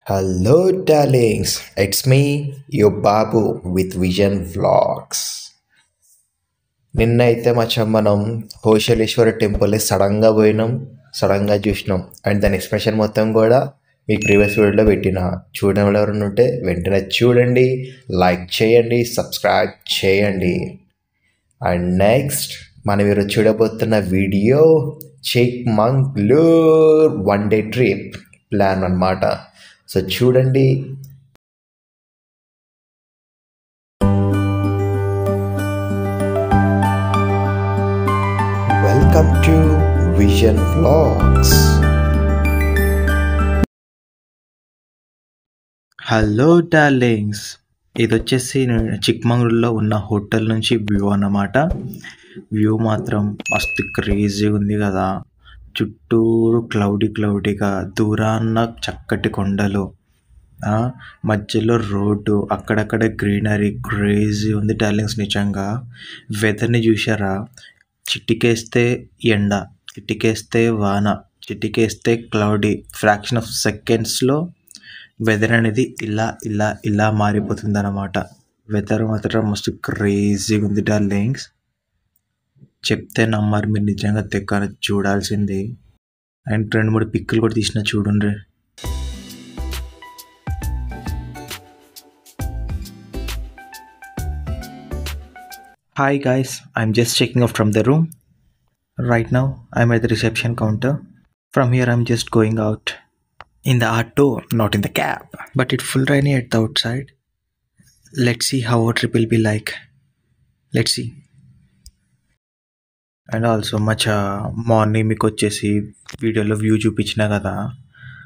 Hello, darlings. It's me, your Babu with Vision Vlogs. నిన్నైతే మచ్చం మనం హోషలేశ్వర temple సడన్గా పోయినాం, సడన్గా చూసినాం. అండ్ దాని ఎక్స్ప్రెషన్ మొత్తం కూడా మీ ప్రీవియస్ వీడియోలో పెట్టిన. చూడడం ఎవరైనా ఉంటే వెంటనే చూడండి, లైక్ చేయండి, సబ్స్క్రైబ్ చేయండి. అండ్ నెక్స్ట్ మనం ఈరోజు చూడబోతున్న వీడియో చిక్మంగళూర్ 1 డే ట్రిప్ ప్లాన్ అన్నమాట. సో చూడండి. Welcome to vision vlogs. Hello darlings, ఇది వచ్చేసి చిక్మంగళూరులో ఉన్న హోటల్ నుంచి వ్యూ అన్నమాట. వ్యూ మాత్రం మస్తు క్రేజీ ఉంది కదా. చుట్టూరు క్లౌడీగా, దూరాన్న చక్కటి కొండలు, మధ్యలో రోడ్డు, అక్కడక్కడ గ్రీనరీ. క్రేజీ ఉంది డార్లింగ్స్. నిజంగా వెదర్ని చూసారా? చిటికేస్తే ఎండ, చిటికేస్తే వాన, చిటికేస్తే క్లౌడీ. ఫ్రాక్షన్ ఆఫ్ సెకండ్స్లో వెదర్ అనేది ఇలా మారిపోతుంది అన్నమాట. వెదర్ మాత్రం మస్తు క్రేజీగా ఉంది డార్లింగ్స్. చెప్తే నమ్మరు మీరు, నిజంగా తెక్క చూడాల్సింది. అండ్ 2-3 పిక్కులు కూడా తీసిన చూడండి. Hi guys, I'm just checking out from the room. Right now, I'm at the reception counter. From here, I'm just going out in the auto, not in the cab. But it's full rainy at the outside. Let's see how our trip will be like. Let's see. And also morning మీకు వచ్చేసి వీడియోలో view చూపించినా కదా,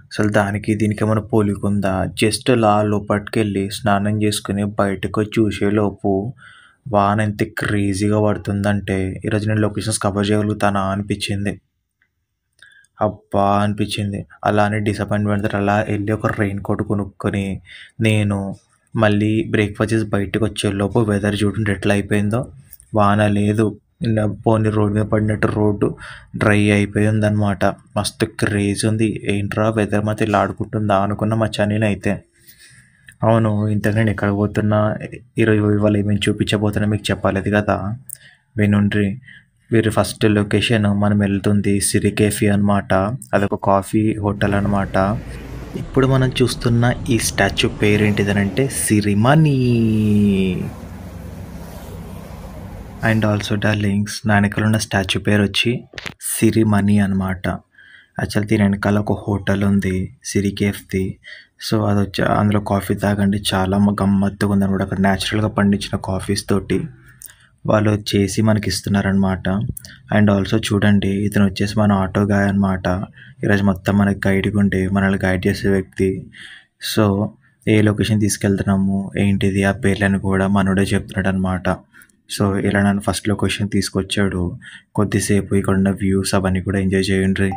అసలు దానికి దీనికి ఏమైనా పోలికుందా? Just లోపలికి వెళ్ళి స్నానం చేసుకుని బయటకు చూసేలోపు వాన ఎంత క్రేజీగా పడుతుందంటే ఈరోజు నేను లొకేషన్స్ కవర్ చేయగలుగుతానా అనిపించింది. అబ్బా అనిపించింది. అలానే డిసప్పాయింట్మెంట్ అలా వెళ్ళి ఒక రెయిన్ కోట్ కొనుక్కొని నేను మళ్ళీ బ్రేక్ఫాస్ట్ చేసి బయటకు వచ్చేలోపు వెదర్ చూడండి ఎట్లా అయిపోయిందో. వాన లేదు, పోనీ రోడ్డు మీద పడినట్టు రోడ్డు డ్రై అయిపోయి ఉందన్నమాట. మస్తు క్రేజ్ ఉంది. ఏంట్రా వెదర్ మాత్రం ఇలా ఆడుకుంటుందా అనుకున్న మచ్చా నేనైతే. అవును, ఇంతకు నేను ఎక్కడికి పోతున్నా, ఇవాళ ఏమేమి చూపించబోతున్నా మీకు చెప్పలేదు కదా, వినుండ్రి. వీరి ఫస్ట్ లొకేషన్ మనం వెళ్తుంది సిరి కేఫీ అనమాట. అదొక కాఫీ హోటల్ అనమాట. ఇప్పుడు మనం చూస్తున్న ఈ స్టాచ్యూ పేరేంటిదనంటే సిరిమనీ. అండ్ ఆల్సో డార్లింగ్స్, నా వెనకాల ఉన్న స్టాచ్యూ పేరు వచ్చి సిరిమనీ అనమాట. యాక్చువల్ దీని వెనకాల ఒక హోటల్ ఉంది, సిరి కేఫ్ది. సో అది వచ్చి అందులో కాఫీ తాగండి, చాలా గమ్మత్తుగా ఉందన్నమాట. అక్కడ న్యాచురల్గా పండించిన కాఫీస్ తోటి వాళ్ళు చేసి మనకి ఇస్తున్నారనమాట. అండ్ ఆల్సో చూడండి, ఇతను వచ్చేసి మన ఆటో గాయ్ అనమాట. ఈరోజు మొత్తం మనకి గైడ్గా ఉండి మనల్ని గైడ్ చేసే వ్యక్తి. సో ఏ లొకేషన్ తీసుకెళ్తున్నాము ఏంటిది ఆ పేర్లను కూడా మనోడే చెప్తున్నాడు అనమాట. సో ఇలా నన్ను ఫస్ట్ లొకేషన్ తీసుకొచ్చాడు. కొద్దిసేపు ఇక్కడ ఉన్న వ్యూస్ అవన్నీ కూడా ఎంజాయ్ చేయండి.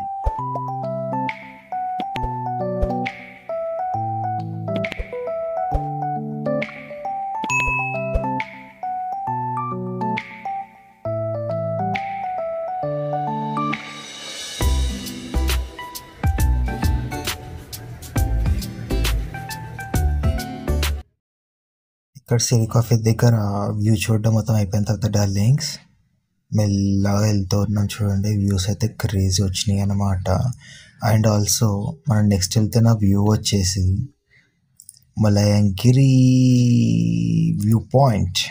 ఇక్కడ సిరి కాఫీ దగ్గర వ్యూ చూడడం మొత్తం అయిపోయిన తర్వాత డార్లింగ్స్ మెల్లగా వెళ్తూ ఉన్నాం. చూడండి వ్యూస్ అయితే క్రేజీ వచ్చినాయి అన్నమాట. అండ్ ఆల్సో మనం నెక్స్ట్ వెళ్తున్న వ్యూ వచ్చేసి మలయంగిరి వ్యూ పాయింట్.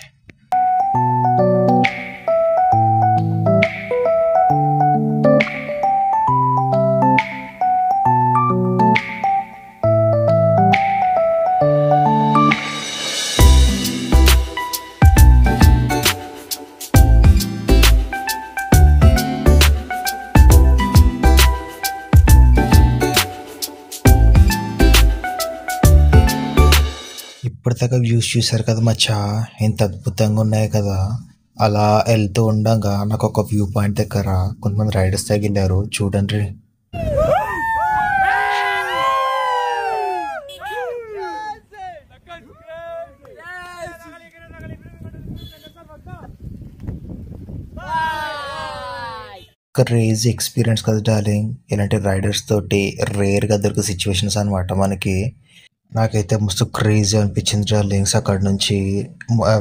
ఇప్పటిదాకా వ్యూస్ చూశారు కదా మచ్చా, ఎంత అద్భుతంగా ఉన్నాయి కదా. అలా వెళ్తూ ఉండగా నాకు ఒక వ్యూ పాయింట్ దగ్గర కొంతమంది రైడర్స్ తగిలారు, చూడండి. క్రేజీ ఎక్స్పీరియన్స్ కదా డార్లింగ్. ఇలాంటి రైడర్స్ తోటి రేర్గా దొరికే సిచ్యువేషన్స్ అనమాట మనకి. నాకైతే మస్తు క్రేజీ అనిపించింది డార్లింగ్స్. అక్కడ నుంచి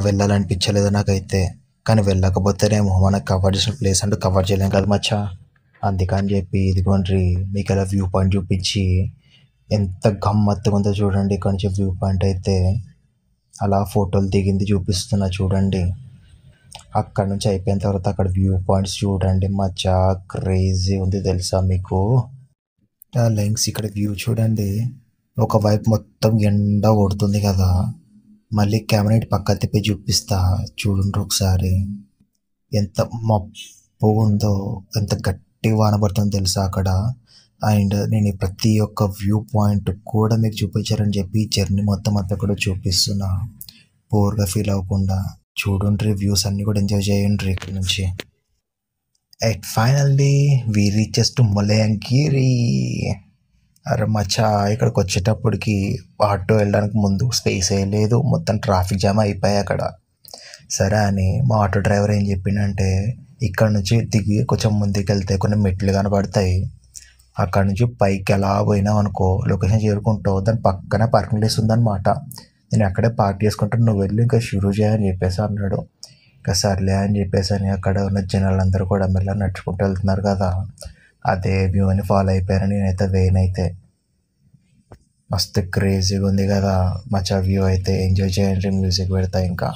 వెళ్ళాలనిపించలేదు నాకైతే. కానీ వెళ్ళకపోతేనేమో మనకు కవర్ చేసిన ప్లేస్ అంటూ కవర్ చేయలేం కదా మచ్చా. అందుకని చెప్పి ఇదిగోండి మీకు ఇలా వ్యూ పాయింట్ చూపించి ఎంత గమ్మత్తుగా ఉందో చూడండి. ఇక్కడ నుంచి వ్యూ పాయింట్ అయితే అలా ఫోటోలు దిగింది చూపిస్తున్నా చూడండి. అక్కడ నుంచి అయిపోయిన తర్వాత అక్కడ వ్యూ పాయింట్స్ చూడండి మచ్చా, క్రేజీ ఉంది తెలుసా మీకు. డార్లింగ్స్ ఇక్కడ వ్యూ చూడండి. ఒకవైపు మొత్తం ఎండ కొడుతుంది కదా, మళ్ళీ కెమెరా పక్క తిప్పి చూపిస్తా చూడండి ఒకసారి. ఎంత మబ్బు ఉందో, ఎంత గట్టి వాన పడుతుందో తెలుసా అక్కడ. అండ్ నేను ప్రతి ఒక్క వ్యూ పాయింట్ కూడా మీకు చూపించారని చెప్పి జర్నీ మొత్తం అంతా కూడా చూపిస్తున్నా, బోర్గా ఫీల్ అవ్వకుండా. చూడండి వ్యూస్ అన్నీ కూడా ఎంజాయ్ చేయండి ఇక్కడ నుంచి. And finally we reaches to Mullayanagiri. అరే మచ్చా, ఇక్కడికి వచ్చేటప్పటికి ఆటో వెళ్ళడానికి ముందు స్పేస్ ఏ లేదు, మొత్తం ట్రాఫిక్ జామ్ అయిపోయాయి అక్కడ. సరే అని మా ఆటో డ్రైవర్ ఏం చెప్పిండంటే, ఇక్కడ నుంచి దిగి కొంచెం ముందుకు వెళ్తే కొన్ని మెట్లు కనబడతాయి, అక్కడ నుంచి పైకి ఎలా పోయినావు అనుకో లొకేషన్ చేరుకుంటావు, దాని పక్కన పార్కింగ్ ప్లేస్ ఉందన్నమాట. నేను అక్కడే పార్క్ చేసుకుంటాను, నువ్వు వెళ్ళి ఇంకా షురూ చేయని చెప్పేసి అన్నాడు. ఇంకా సర్లే అని చెప్పేసి అని అక్కడ ఉన్న జనాలందరూ కూడా మెల్ల నడుచుకుంటూ వెళ్తున్నారు కదా, అదే వ్యూ అని ఫాలో అయిపోయాను నేనైతే. వేనైతే మస్తు క్రేజీగా ఉంది కదా మచ్చా వ్యూ అయితే. ఎంజాయ్ చేయండి, మ్యూజిక్ పెడతా ఇంకా.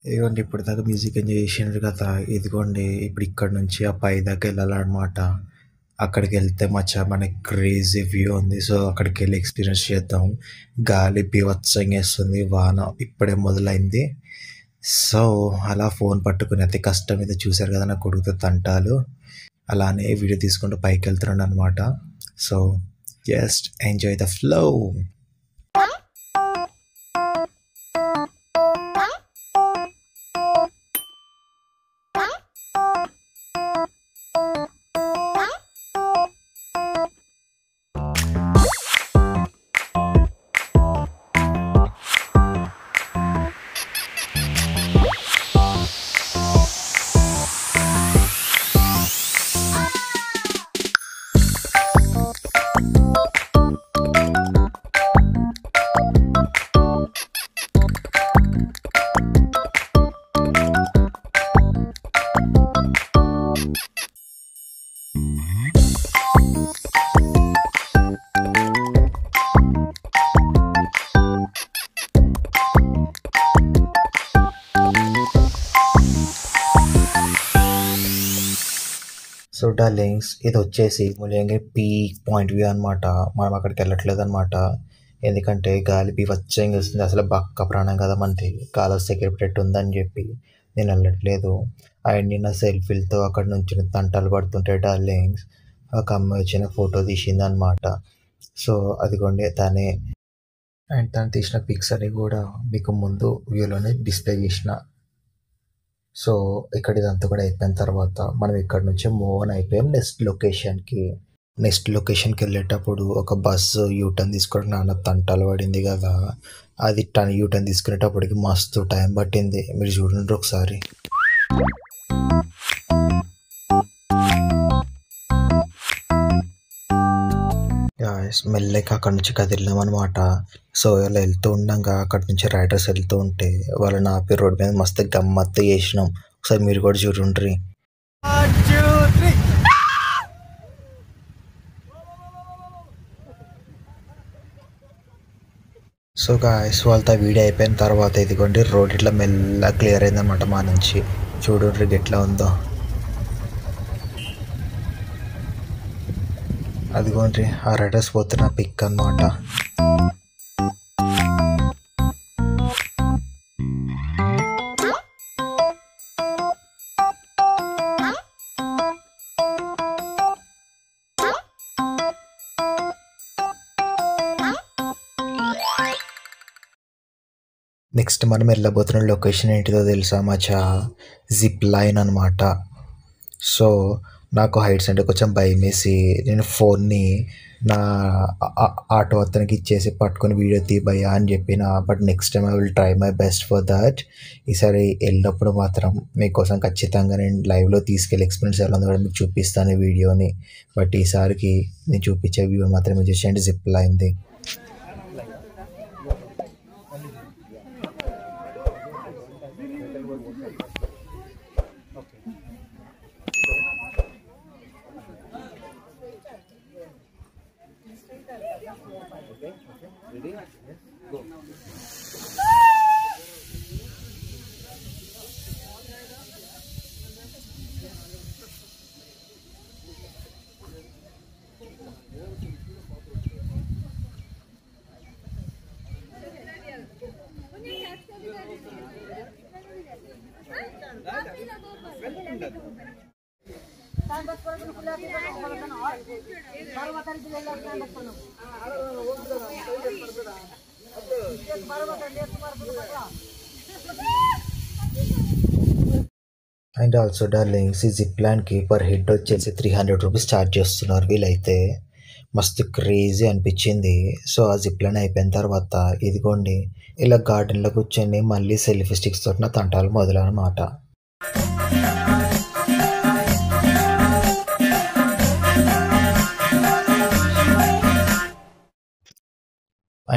ఇదిగోండి ఇప్పుడు దాకా మ్యూజిక్ ఎంజాయ్ చేసినారు కదా, ఇదిగోండి ఇప్పుడు ఇక్కడ నుంచి ఆ పై దాకా వెళ్ళాలన్నమాట. అక్కడికి వెళ్తే మచ్చా మనకి క్రేజీ వ్యూ ఉంది. సో అక్కడికి వెళ్ళి ఎక్స్పీరియన్స్ చేద్దాం. గాలి బీభత్సంగా వేస్తుంది, వాన ఇప్పుడే మొదలైంది. సో అలా ఫోన్ పట్టుకుని అతి కష్టం మీద చూశారు కదా నా కొడుకుతో తంటాలు, అలానే వీడియో తీసుకుంటూ పైకి వెళ్తున్నాడు అనమాట. So just enjoy the flow. So darlings ఇది వచ్చేసి ముల్లయంగిరి పీక్ పాయింట్ వ్యూ అనమాట. మనం అక్కడికి వెళ్ళట్లేదు అనమాట, ఎందుకంటే గాలి బీభత్సంగా వస్తుంది. అసలు బక్క ప్రాణం కదా మనది, కాలు సెక్యూరిటీ ఉందని చెప్పి నేను వెళ్ళట్లేదు. అండ్ నిన్న సెల్ఫీలతో అక్కడ నుంచి తంటాలు పడుతుంటే డార్లింగ్స్ ఒక అమ్మాయి వచ్చిన ఫోటో తీసింది అనమాట. సో అదిగోండి తనే. అండ్ తను తీసిన పిక్స్ అని కూడా మీకు ముందు వ్యూలోనే డిస్ప్లే చేసిన. సో ఇక్కడ ఇదంతా కూడా అయిపోయిన తర్వాత మనం ఇక్కడ నుంచి మూవ్ ఆన్ అయిపోయాం నెక్స్ట్ లొకేషన్కి వెళ్ళేటప్పుడు ఒక బస్సు యూటర్న్ తీసుకోవడానికి నాన్న తంటాలు పడింది కదా, అది యూటర్న్ తీసుకునేటప్పటికి మస్తు టైం పట్టింది. మీరు చూడండి ఒకసారి. మెల్లగా అక్కడ నుంచి కదిలినాం అనమాట. సో ఇలా వెళ్తూ ఉండగా అక్కడ నుంచి రైడర్స్ వెళ్తూ ఉంటే వాళ్ళని ఆపి రోడ్డు మీద మస్తు గమ్మత్తు చేసినాం. ఒకసారి మీరు కూడా చూడండి. సో గాయస్ వాళ్ళతో వీడియో అయిపోయిన తర్వాత ఇదిగోండి రోడ్ ఇట్లా మెల్లగా క్లియర్ అయిందనమాట మా నుంచి. చూడండి ఎట్లా ఉందో. అదిగోండి ఆ రైడర్స్ పోతున్న పిక్ అనమాట. నెక్స్ట్ మనం వెళ్ళబోతున్న లొకేషన్ ఏంటిదో తెలుసా మచ్చా? జిప్ లైన్ అనమాట. సో నాకు హైట్స్ అంటే కొంచెం భయం వేసి నేను ఫోన్ని నా ఆటో అతనికి ఇచ్చేసి పట్టుకొని వీడియో తీయబయ్యా అని చెప్పిన. But next time I will try my best for that. ఈసారి వెళ్ళినప్పుడు మాత్రం మీకోసం ఖచ్చితంగా నేను లైవ్లో తీసుకెళ్ళి ఎక్స్పీరియన్స్ ఎలా ఉందో కూడా మీకు చూపిస్తాను ఈ వీడియోని. బట్ ఈసారికి నేను చూపించే వీడియో మాత్రం మీరు చూసేయండి జిప్ లైన్ది. అండ్ ఆల్సో డార్లింగ్స్, ఈ జిప్ లైన్కి పర్ హెడ్ వచ్చేసి 300 రూపీస్ ఛార్జ్ చేస్తున్నారు వీళ్ళైతే. మస్తు క్రేజీ అనిపించింది. సో ఆ జిప్ లైన్ అయిపోయిన తర్వాత ఇదిగోండి ఇలా గార్డెన్లో కూర్చొని మళ్ళీ సెల్ఫీ స్టిక్స్ తోటి నా తంటాలు మొదలన్నమాట.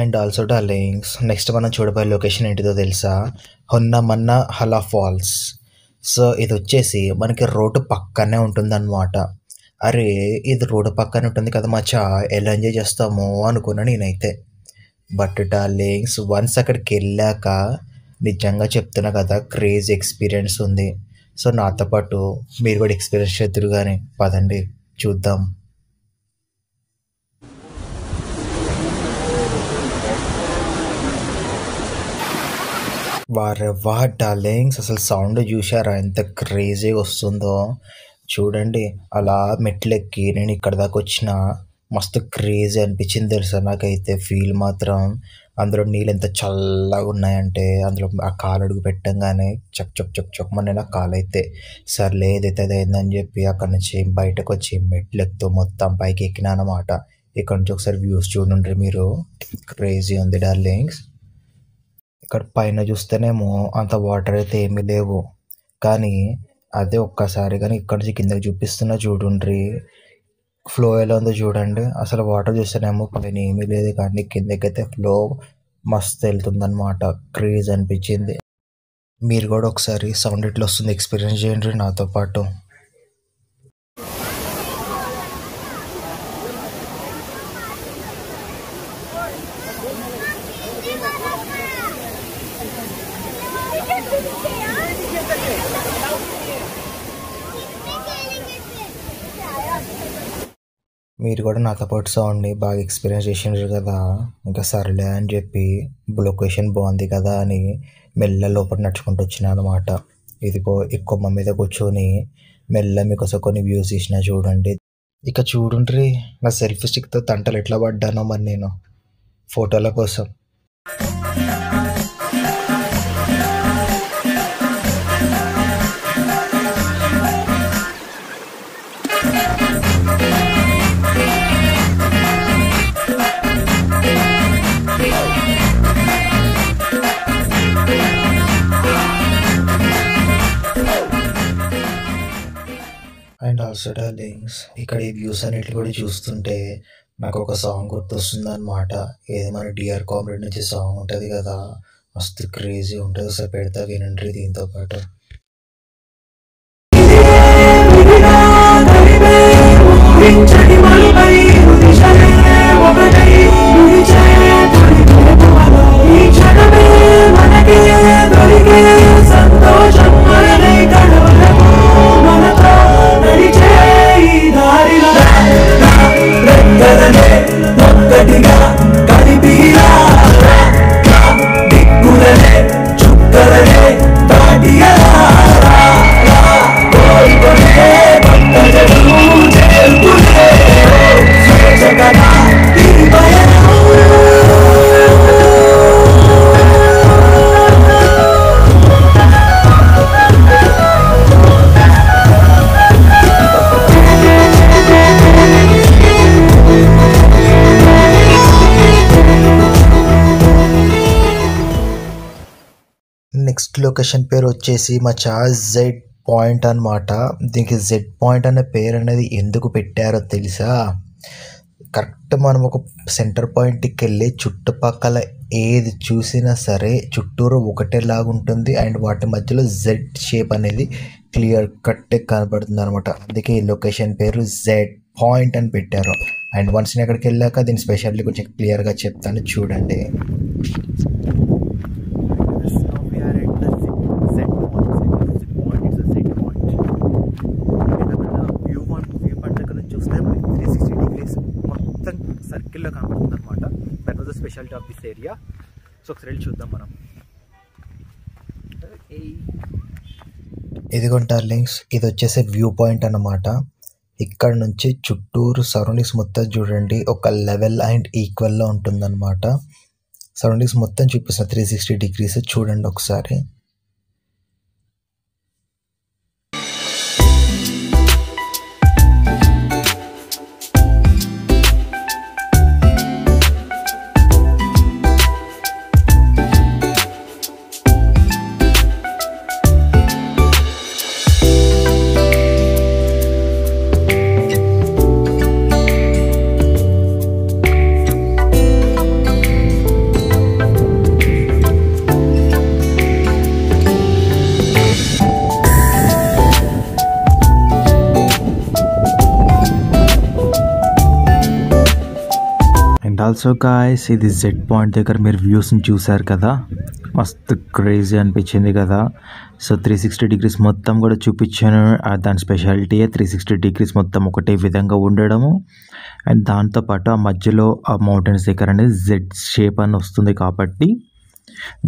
అండ్ ఆల్సో డార్లింగ్స్, నెక్స్ట్ మనం చూడబోయే లొకేషన్ ఏంటిదో తెలుసా? హొన్నమన్న హలా ఫాల్స్. సో ఇది వచ్చేసి మనకి రోడ్డు పక్కనే ఉంటుందన్నమాట. అరే ఇది రోడ్డు పక్కనే ఉంటుంది కదా మచ్చా, ఎలా ఎంజాయ్ చేస్తామో అనుకున్నా నేనైతే. బట్ డార్లింగ్స్, వన్స్ అక్కడికి వెళ్ళాక నిజంగా చెప్తున్నా కదా, క్రేజీ ఎక్స్పీరియన్స్ ఉంది. సో నాతో పాటు మీరు కూడా ఎక్స్పీరియన్స్ చేద్దరు కానీ పదండి చూద్దాం. వా డార్లింగ్స్, అసలు సౌండ్ చూసారా ఎంత క్రేజీగా వస్తుందో? చూడండి అలా మెట్లెక్కి నేను ఇక్కడ దాకా వచ్చిన. మస్తు క్రేజీ అనిపించింది తెలుసా నాకైతే. ఫీల్ మాత్రం అందులో నీళ్ళు ఎంత చల్లగా ఉన్నాయంటే అందులో ఆ కాలు అడుగు పెట్టంగానే చక్ చక్ చక్ చక్ మన నా కాలు అయితే. సర్లే ఏదైతే అయిందని చెప్పి అక్కడ నుంచి బయటకు వచ్చి మెట్లెక్కుతూ మొత్తం పైకి ఎక్కినా అనమాట. ఇక్కడ నుంచి ఒకసారి వ్యూస్ చూడండి మీరు, క్రేజీ ఉంది డార్లింగ్స్. ఇక్కడ పైన చూస్తేనేమో అంత వాటర్ అయితే ఏమీ లేవు, కానీ అదే ఒక్కసారి కానీ ఇక్కడ నుంచి కిందకి చూపిస్తున్నా చూడండి ఫ్లో ఎలా ఉందో చూడండి. అసలు వాటర్ చూస్తేనేమో పైన ఏమీ లేదు, కానీ కిందకైతే ఫ్లో మస్తు వెళ్తుందన్నమాట. క్రేజ్ అనిపించింది. మీరు కూడా ఒకసారి సౌండ్ ఎట్లా వస్తుంది ఎక్స్పీరియన్స్ చేయండి నాతో పాటు. మీరు కూడా నాతో పాటు సౌండ్ని బాగా ఎక్స్పీరియన్స్ చేసినారు కదా, ఇంకా సర్లే అని చెప్పి లొకేషన్ బాగుంది కదా అని మెల్ల లోపల నడుచుకుంటూ వచ్చిన అనమాట. ఇదిగో ఈ కొమ్మ మీద కూర్చొని మెల్ల మీకోసం కొన్ని వ్యూస్ తీసిన చూడండి. ఇక చూడండి నా సెల్ఫీ స్టిక్తో తంటలు ఎట్లా పడ్డానో మరి నేను ఫోటోల కోసం. అండ్ ఆల్సో డార్లింగ్స్, ఇక్కడ ఈ వ్యూస్ అన్నిటి కూడా చూస్తుంటే నాకు ఒక సాంగ్ గుర్తొస్తుంది అనమాట. ఏది మన డిఆర్ కామ్రేడ్ నుంచి సాంగ్ ఉంటుంది కదా, మస్తు క్రేజీ ఉంటుంది. ఒకసారి పెడతా వినండి దీంతో పాటు. చుక్కలనే దాటియా నెక్స్ట్ లొకేషన్ పేరు వచ్చేసి మచా జెడ్ పాయింట్ అనమాట. దీనికి జెడ్ పాయింట్ అనే పేరు అనేది ఎందుకు పెట్టారో తెలుసా? కరెక్ట్ మనం ఒక సెంటర్ పాయింట్కి వెళ్ళి చుట్టుపక్కల ఏది చూసినా సరే చుట్టూరు ఒకటేలాగా ఉంటుంది అండ్ వాటి మధ్యలో జెడ్ షేప్ అనేది క్లియర్ కట్ కనబడుతుంది అనమాట. అందుకే ఈ లొకేషన్ పేరు జెడ్ పాయింట్ అని పెట్టారు. అండ్ వన్స్ నేను అక్కడికి వెళ్ళాక దీని స్పెషాలిటీ కొంచెం క్లియర్గా చెప్తాను, చూడండి. సర్కిల్లో కనబడుతుంది అనమాట. That was the speciality of this area. So ఒకసారి వెళ్ళి చూద్దాం మనం. ఇదిగోండి డార్లింగ్స్, ఇది వచ్చేసి వ్యూ పాయింట్ అన్నమాట. ఇక్కడ నుంచి చుట్టూరు సరౌండింగ్స్ మొత్తం చూడండి, ఒక లెవెల్ అండ్ ఈక్వల్లో ఉంటుందన్నమాట. సరౌండింగ్స్ మొత్తం చూపిస్తున్న 360 degrees చూడండి ఒకసారి. ఆల్సో గాయస్, ఇది జెడ్ పాయింట్ దగ్గర మీరు వ్యూస్ని చూసారు కదా, మస్తు క్రేజీ అనిపించింది కదా. సో 360 degrees మొత్తం కూడా చూపించాను. దాని స్పెషాలిటీయే 360 degrees మొత్తం ఒకటే విధంగా ఉండడము. అండ్ దాంతోపాటు ఆ మధ్యలో ఆ మౌంటైన్స్ దగ్గర అనేది జెడ్ షేప్ అని వస్తుంది కాబట్టి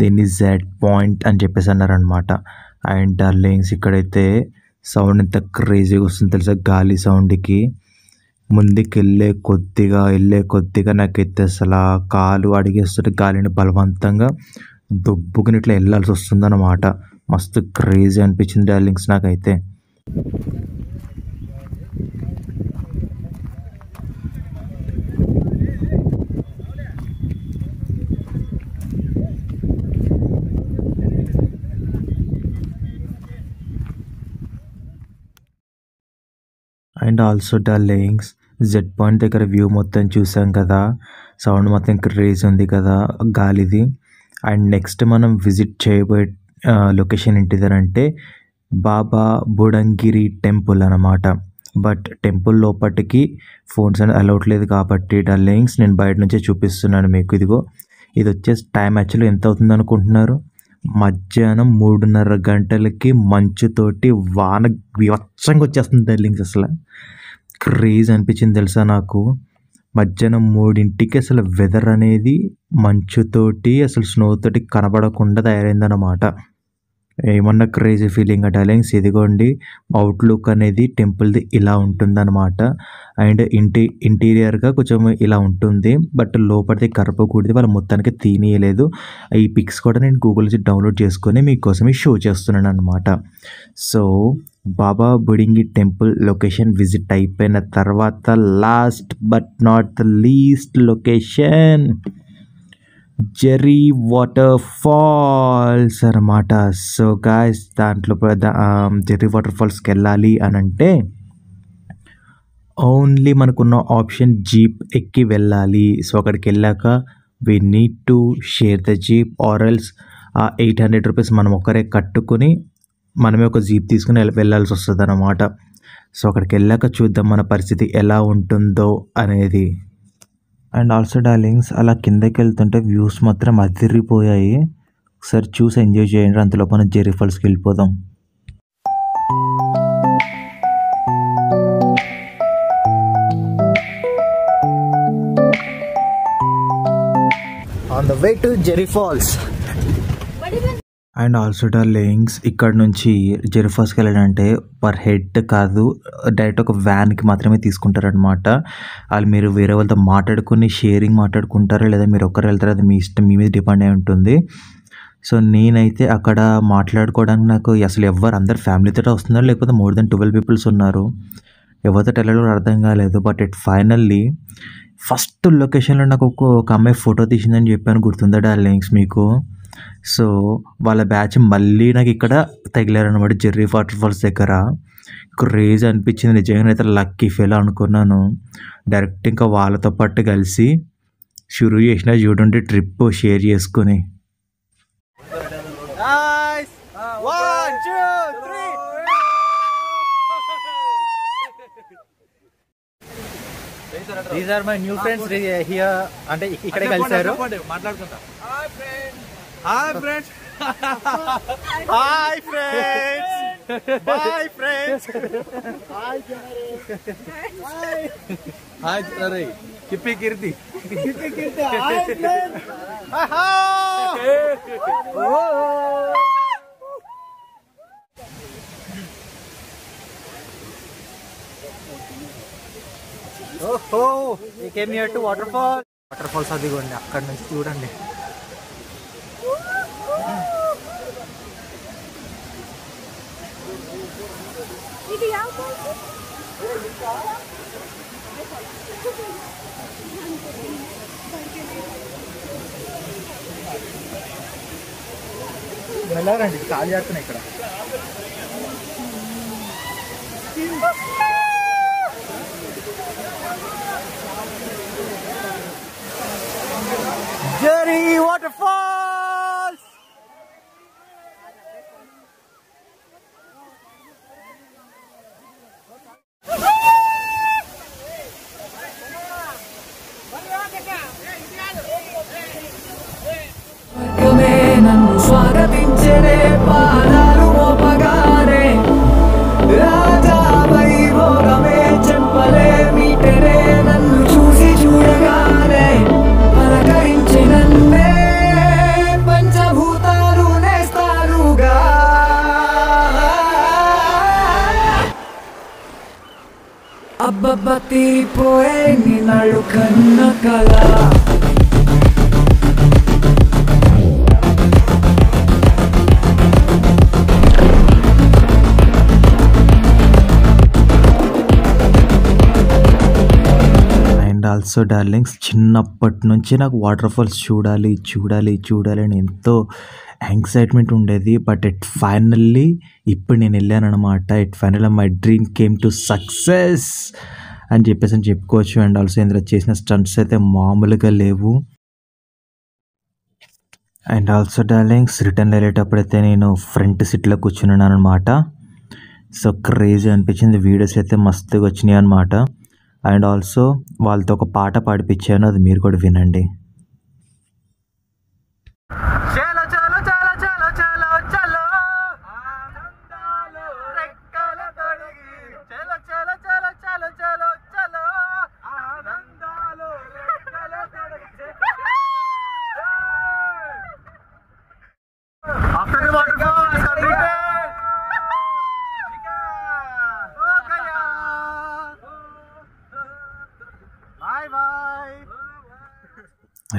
దీన్ని జెడ్ పాయింట్ అని చెప్పేసి అన్నారనమాట. అండ్ డార్లింగ్స్, ఇక్కడైతే సౌండ్ ఎంత క్రేజీగా వస్తుంది తెలుసా, గాలి సౌండ్కి. ముందుకు వెళ్ళే కొద్దిగా నాకైతే అసలు కాలు అడిగేస్తుంటే గాలిని బలవంతంగా దుబ్బుకుని ఇట్లా వెళ్ళాల్సి వస్తుంది అన్నమాట. మస్తు క్రేజీ అనిపించింది డార్లింగ్స్ నాకైతే. And also darlings, Z point దగ్గర వ్యూ మొత్తం చూసాం కదా, సౌండ్ మొత్తం క్రేజ్ ఉంది కదా గాలిది. అండ్ నెక్స్ట్ మనం విజిట్ చేయబోయే లొకేషన్ ఏంటిదనంటే బాబా బుడంగిరి టెంపుల్ అన్నమాట. బట్ టెంపుల్ లోపటికి ఫోన్స్ అనేది అలౌట్ లేదు కాబట్టి డార్లింగ్స్ నేను బయట నుంచే చూపిస్తున్నాను మీకు. ఇదిగో ఇది వచ్చేసి టైం యాక్చువల్లీ ఎంత అవుతుంది అనుకుంటున్నారు? మధ్యాహ్నం 3:30 గంటలకి మంచుతోటి వాన వివత్సంగా వచ్చేస్తుంది డార్లింగ్స్. అసలు క్రేజ్ అనిపించింది తెలుసా నాకు. మధ్యాహ్నం 3ంటికి అసలు వెదర్ అనేది మంచుతోటి అసలు స్నోతోటి కనబడకుండా తయారైందన్నమాట. ఏమన్నా క్రేజీ ఫీలింగ్ డార్లింగ్స్. ఇదిగోండి అవుట్లుక్ అనేది టెంపుల్ది ఇలా ఉంటుందన్నమాట. అండ్ ఇంటీరియర్గా కొంచెం ఇలా ఉంటుంది. బట్ లోపలిది గర్భగుడిది వాళ్ళు మొత్తానికి తీనియలేదు. ఈ పిక్స్ కూడా నేను గూగుల్ నుంచి డౌన్లోడ్ చేసుకొని మీకోసమే షో చేస్తున్నాను అనమాట. So Baba Budangi temple location visit అయిపోయిన తర్వాత last but not the least location Jerry water falls అనమాట. సో గాయస్, దాంట్లో జెర్రీ వాటర్ ఫాల్స్కి వెళ్ళాలి అని అంటే ఓన్లీ మనకున్న ఆప్షన్ జీప్ ఎక్కి వెళ్ళాలి. సో అక్కడికి వెళ్ళాక we need to share the jeep or else 800 rupees మనం ఒకరే కట్టుకుని మనమే ఒక జీప్ తీసుకుని వెళ్ళాల్సి వస్తుంది అన్నమాట. సో అక్కడికి వెళ్ళాక చూద్దాం మన పరిస్థితి ఎలా ఉంటుందో అనేది. అండ్ ఆల్సో డార్లింగ్స్, అలా కిందకి వెళ్తుంటే వ్యూస్ మాత్రం అదిరిపోయాయి. ఒకసారి చూసి ఎంజాయ్ చేయండి. అంతలో మనం జెర్రీ ఫాల్స్కి వెళ్ళిపోదాం. On the way to Jerry falls. And also darlings, ఇక్కడ నుంచి జెర్రీ ఫాల్స్కి వెళ్ళాలంటే పర్ హెడ్ కాదు, డైరెక్ట్ ఒక వ్యాన్కి మాత్రమే తీసుకుంటారనమాట. వాళ్ళు మీరు వేరే వాళ్ళతో మాట్లాడుకుని షేరింగ్ మాట్లాడుకుంటారా లేదా మీరు ఒక్కరు వెళ్తారా, అది మీ ఇష్టం, మీ మీద డిపెండ్ అయి ఉంటుంది. సో నేనైతే అక్కడ మాట్లాడుకోవడానికి నాకు అసలు అందరు ఫ్యామిలీతో వస్తున్నారు లేకపోతే మోర్ దెన్ 12 పీపుల్స్ ఉన్నారు. ఎవరితో వెళ్ళాలో అర్థం కాలేదు. బట్ ఫైనల్లీ ఫస్ట్ లొకేషన్లో నాకు ఒక అమ్మాయి ఫోటో తీసిందని చెప్పాను, గుర్తుందా డార్లింగ్స్ మీకు? సో వాళ్ళ బ్యాచ్ మళ్ళీ నాకు ఇక్కడ తగిలారనమాట జెర్రీ వాటర్ ఫాల్స్ దగ్గర. క్రేజ్ అనిపించింది నిజంగా. అయితే లక్కీ ఫెయిల్ అనుకున్నాను. డైరెక్ట్ ఇంకా వాళ్ళతో పాటు కలిసి షురూ చేసిన చూడండి ట్రిప్ షేర్ చేసుకుని. These are my new friends here. అంటే ఇక్కడే కలిసారు. మాట్లాడుకుంటా. Hi friends. Hi friends. Bye friends. Hi Hi. Hi అరే కిప్పి కీర్తి. Hi friends. ఓహో we came here to waterfalls అదిగోండి అక్కడ నుంచి చూడండి. ఇది వెళ్ళారండి ఖాళీ ఆడుతున్నాయి ఇక్కడ. Jerry Waterfalls! నన్ను స్వాగతించరే పాదాలు మోపగానే రాజా వైభోగమే చెప్పలే మీటరే నన్ను చూసి చూడగానే పలకరించి నన్నే పంచభూతాలు నేస్తారుగా. అబ్బబ్బ తీరిపోయే నీ నడు కన్న కళ. ఆల్సో డార్లింగ్స్, చిన్నప్పటి నుంచి నాకు వాటర్ ఫాల్స్ చూడాలి చూడాలి చూడాలి అని ఎంతో యాంగ్జైట్మెంట్ ఉండేది. బట్ ఫైనల్లీ ఇప్పుడు నేను వెళ్ళాను అనమాట. Finally my dream came to success అని చెప్పేసి చెప్పుకోవచ్చు. అండ్ ఆల్సో ఇందులో చేసిన స్టంట్స్ అయితే మామూలుగా లేవు. అండ్ ఆల్సో డార్లింగ్స్, రిటర్న్ వెళ్ళేటప్పుడైతే నేను ఫ్రంట్ సీట్లో కూర్చున్నాను అనమాట. సో క్రేజీ అనిపించింది. వీడియోస్ అయితే మస్తుగా వచ్చినాయి అనమాట. అండ్ ఆల్సో వాళ్ళతో ఒక పాట పాడిపించాను, అది మీరు కూడా వినండి.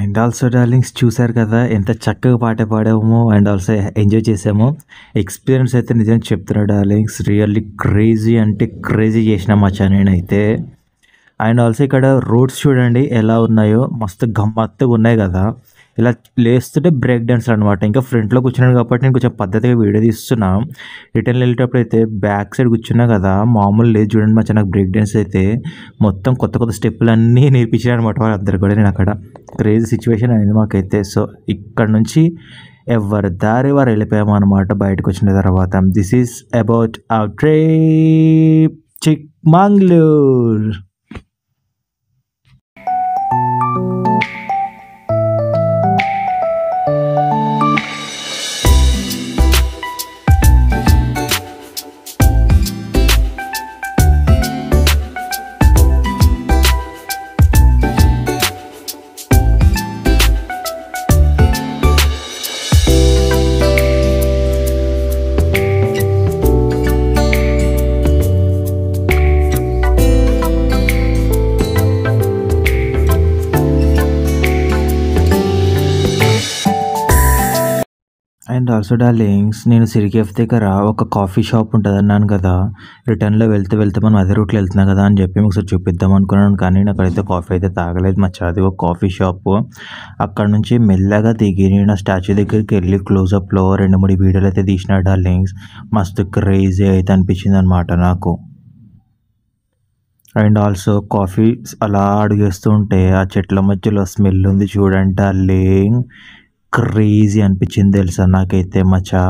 అండ్ ఆల్సో డార్లింగ్స్, చూసారు కదా ఎంత చక్కగా పాట పాడామో అండ్ ఆల్సో ఎంజాయ్ చేసామో. ఎక్స్పీరియన్స్ అయితే నిజంగా చెప్తున్నా డార్లింగ్స్, రియల్లీ క్రేజీ అంటే క్రేజీ చేసిన మచ్చా నేనైతే. అండ్ ఆల్సో ఇక్కడ రోడ్స్ చూడండి ఎలా ఉన్నాయో, మస్తు గమ్మత్తుగా ఉన్నాయి కదా. ఇలా లేస్తుంటే బ్రేక్ డాన్స్లు అనమాట. ఇంకా ఫ్రంట్లో కూర్చున్నాను కాబట్టి నేను కొంచెం పద్ధతిగా వీడియో తీస్తున్నా. రిటర్న్ వెళ్ళేటప్పుడు అయితే బ్యాక్ సైడ్ కూర్చున్నా కదా, మామూలు లేదు చూడండి మచ్చా. నాకు బ్రేక్ డాన్స్ అయితే మొత్తం కొత్త కొత్త స్టెప్పులు అన్నీ నేర్పించాను అనమాట వాళ్ళందరూ కూడా. నేను అక్కడ క్రేజీ సిచ్యువేషన్ అయింది మాకైతే. సో ఇక్కడ నుంచి ఎవరి దారి వారు వెళ్ళిపోయాము అనమాట బయటకు వచ్చిన తర్వాత. This is about our trip Chikmagalur. And also darlings, నేను సిరికేఫ్ దగ్గర ఒక కాఫీ షాప్ ఉంటుంది అన్నాను కదా, రిటర్న్లో వెళ్తే మనం అదే రూట్లో వెళ్తున్నా కదా అని చెప్పి మీకు ఒకసారి చూపిద్దాం అనుకున్నాను. కానీ నేను అక్కడైతే కాఫీ అయితే తాగలేదు మచ్చా. అది ఒక కాఫీ షాపు. అక్కడ నుంచి మెల్లగా దిగి నేను ఆ స్టాచ్యూ దగ్గరికి వెళ్ళి క్లోజప్లో 2-3 వీడియోలు అయితే తీసిన డార్లింగ్స్. మస్తు క్రేజీ అయితే అనిపించింది అనమాట నాకు. అండ్ ఆల్సో కాఫీ అలా అడుగేస్తూ ఉంటే ఆ చెట్ల మధ్యలో స్మెల్ ఉంది చూడండి డార్లింగ్, క్రేజీ అనిపించింది తెలుసా నాకైతే మచ్చా.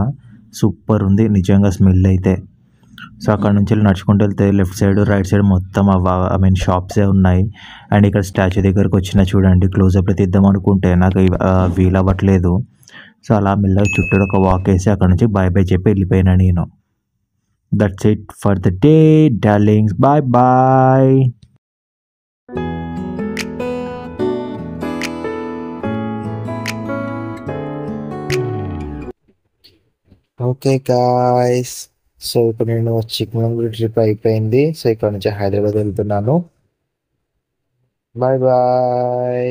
సూపర్ ఉంది నిజంగా స్మెల్ అయితే. సో అక్కడ నుంచి వెళ్ళి నడుచుకుంటూ వెళ్తే లెఫ్ట్ సైడ్ రైట్ సైడ్ మొత్తం షాప్సే ఉన్నాయి. అండ్ ఇక్కడ స్టాచ్యూ దగ్గరకు వచ్చిన చూడండి క్లోజప్లో తీద్దాం అనుకుంటే నాకు వీలు అవ్వట్లేదు. సో అలా మెల్లగా చుట్టూ ఒక వాక్ వేసి అక్కడ నుంచి బాయ్ బాయ్ చెప్పి వెళ్ళిపోయినా నేను. That's it for the day darlings, bye bye. Okay guys, so ఇప్పుడు నేను చిక్మంగళూరు ట్రిప్ అయిపోయింది. సో ఇక్కడ నుంచి హైదరాబాద్ వెళ్తున్నాను. Bye bye.